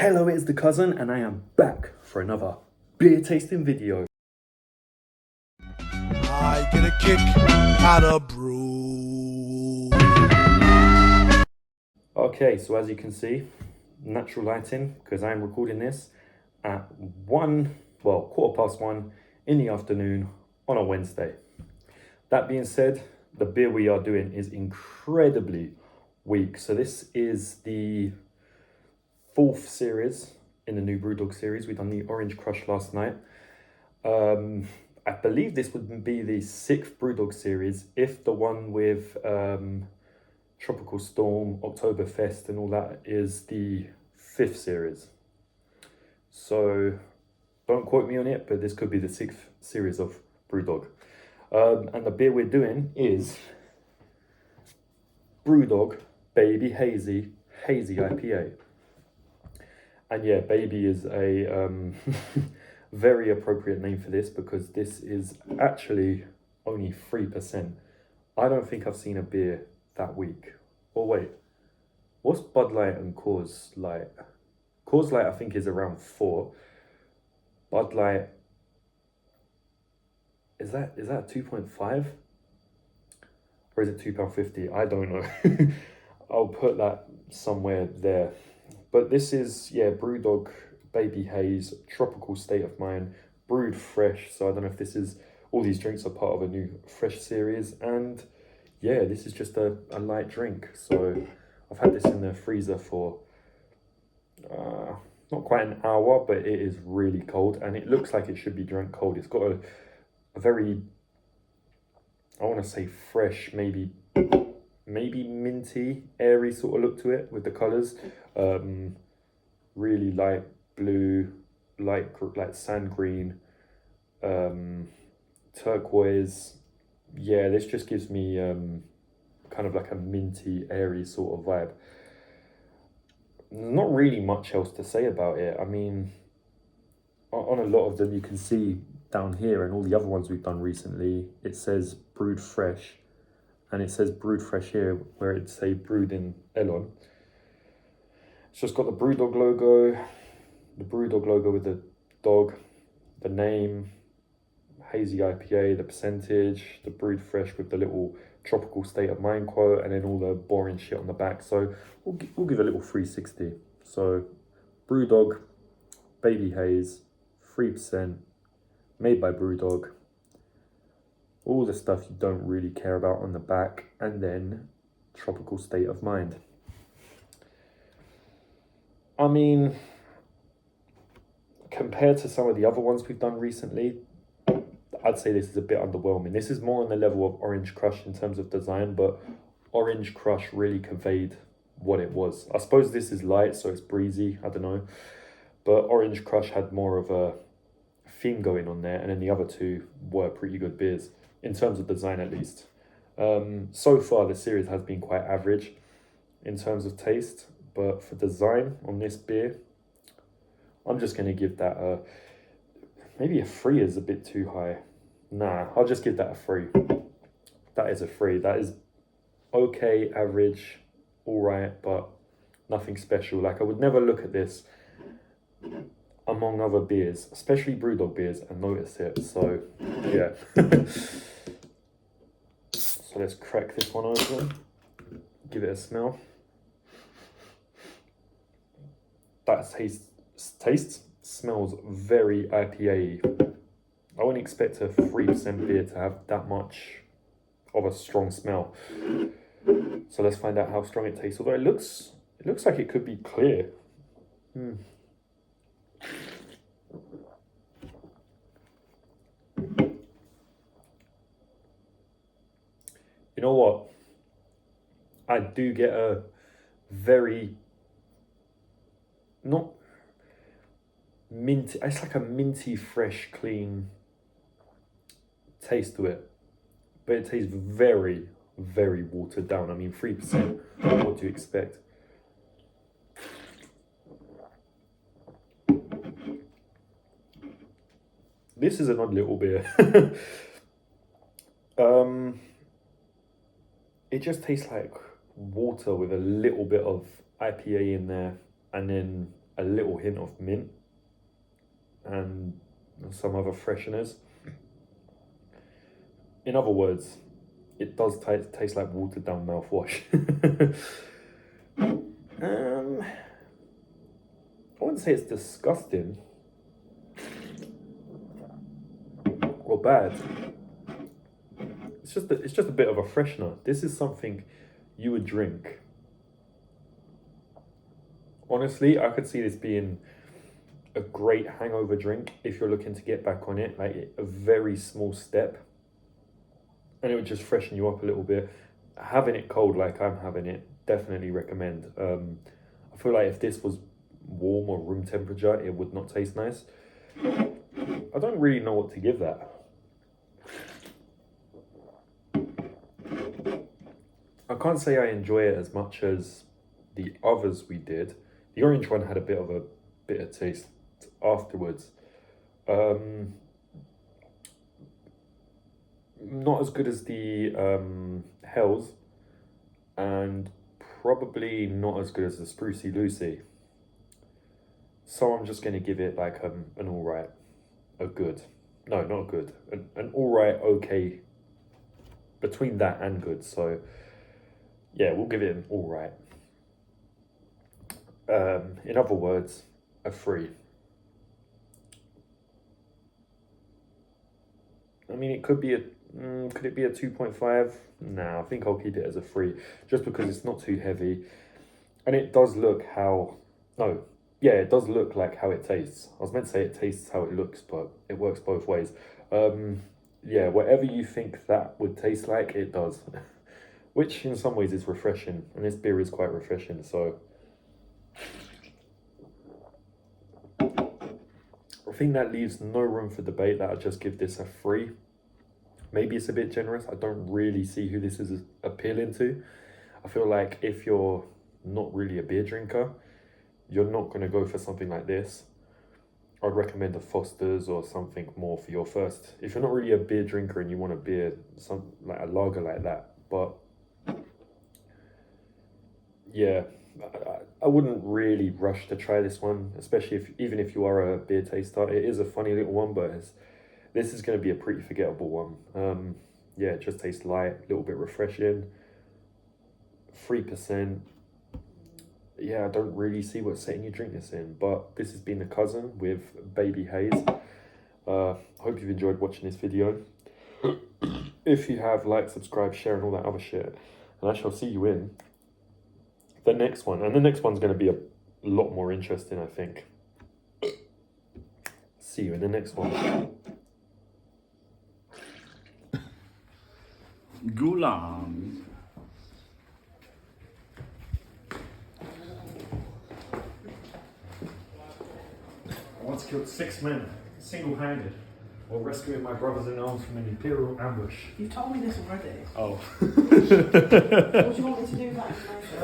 Hello, it's the cousin, and I am back for another beer tasting video. I get a kick out of brew. Okay, so as you can see, natural lighting, because I'm recording this at 1:15 in the afternoon on a Wednesday. That being said, the beer we are doing is incredibly weak. So this is the fourth series in the new BrewDog series. We've done the Orange Crush last night. I believe this would be the sixth BrewDog series if the one with Tropical Storm, Oktoberfest and all that is the fifth series. So don't quote me on it, but this could be the sixth series of BrewDog. And the beer we're doing is BrewDog Baby Hazy IPA. And yeah, baby is a very appropriate name for this because this is actually only 3%. I don't think I've seen a beer that weak. Oh wait, what's Bud Light and Coors Light? Coors Light I think is around 4. Bud Light, is that 2.5? Or is it £2.50? I don't know. I'll put that somewhere there. But this is, yeah, BrewDog Baby Haze, Tropical State of Mind, brewed fresh. So I don't know if this is, all these drinks are part of a new fresh series. And yeah, this is just a light drink. So I've had this in the freezer for not quite an hour, but it is really cold. And it looks like it should be drunk cold. It's got a very, I want to say fresh, maybe minty, airy sort of look to it with the colours. Really light blue, light sand green, turquoise. Yeah, this just gives me kind of like a minty, airy sort of vibe. Not really much else to say about it. I mean, on a lot of them you can see down here and all the other ones we've done recently, it says brewed fresh. And it says brewed fresh here where it'd say brewed in Elon. It's just got the BrewDog logo, with the dog, the name, Hazy IPA, the percentage, the brewed fresh with the little Tropical State of Mind quote, and then all the boring shit on the back. So we'll give a little 360. So BrewDog Baby Haze, 3%, made by BrewDog. All the stuff you don't really care about on the back, and then Tropical State of Mind. I mean, compared to some of the other ones we've done recently, I'd say this is a bit underwhelming. This is more on the level of Orange Crush in terms of design, but Orange Crush really conveyed what it was. I suppose this is light, so it's breezy, I don't know. But Orange Crush had more of a theme going on there, and then the other two were pretty good beers. In terms of design, at least. So far, the series has been quite average in terms of taste, but for design on this beer, I'm just going to give that maybe a 3 is a bit too high. Nah, I'll just give that a 3. That is a 3. That is okay, average, all right, but nothing special. Like, I would never look at this among other beers, especially BrewDog beers, and notice it. So yeah. So let's crack this one open, give it a smell. That smells very IPA-y. I wouldn't expect a 3% beer to have that much of a strong smell. So let's find out how strong it tastes. Although it looks like it could be clear. You know what? I do get a very, not minty, it's like a minty, fresh, clean taste to it. But it tastes very, very watered down. I mean, 3%, what do you expect? This is an odd little beer. It just tastes like water with a little bit of IPA in there, and then a little hint of mint and some other fresheners. In other words, it does taste like watered down mouthwash. I wouldn't say it's disgusting or bad. It's just a bit of a freshener. This is something you would drink. Honestly, I could see this being a great hangover drink if you're looking to get back on it, like a very small step, and it would just freshen you up a little bit. Having it cold like I'm having it, definitely recommend. I feel like if this was warm or room temperature, it would not taste nice. I don't really know what to give that. I can't say I enjoy it as much as the others we did. The orange one had a bit of a bitter taste afterwards. Not as good as the Hells, and probably not as good as the Sprucey Lucy. So I'm just going to give it like an alright, a good. No, not a good. An alright, okay, between that and good. So yeah, we'll give it an alright. In other words, a 3. I mean, it could be a, could it be a 2.5? Nah, I think I'll keep it as a 3, just because it's not too heavy. And it does look it does look like how it tastes. I was meant to say it tastes how it looks, but it works both ways. Yeah, whatever you think that would taste like, it does. Which in some ways is refreshing, and this beer is quite refreshing, so I think that leaves no room for debate that I just give this a 3. Maybe it's a bit generous. I don't really see who this is appealing to. I feel like if you're not really a beer drinker, you're not going to go for something like this. I'd recommend a Foster's or something more for your first. If you're not really a beer drinker and you want a beer, some like a lager like that. But yeah, I wouldn't really rush to try this one, especially even if you are a beer taster. It is a funny little one, but this is going to be a pretty forgettable one. Yeah, it just tastes light, a little bit refreshing. 3%. Yeah, I don't really see what's setting you drink this in, but this has been The Cousin with Baby Haze. Hope you've enjoyed watching this video. If you have, like, subscribe, share, and all that other shit. And I shall see you in the next one. And the next one's going to be a lot more interesting, I think. See you in the next one. Gulam. I once killed 6 men, single-handed, while rescuing my brothers in arms from an Imperial ambush. You've told me this already. Oh. What do you want me to do with that information?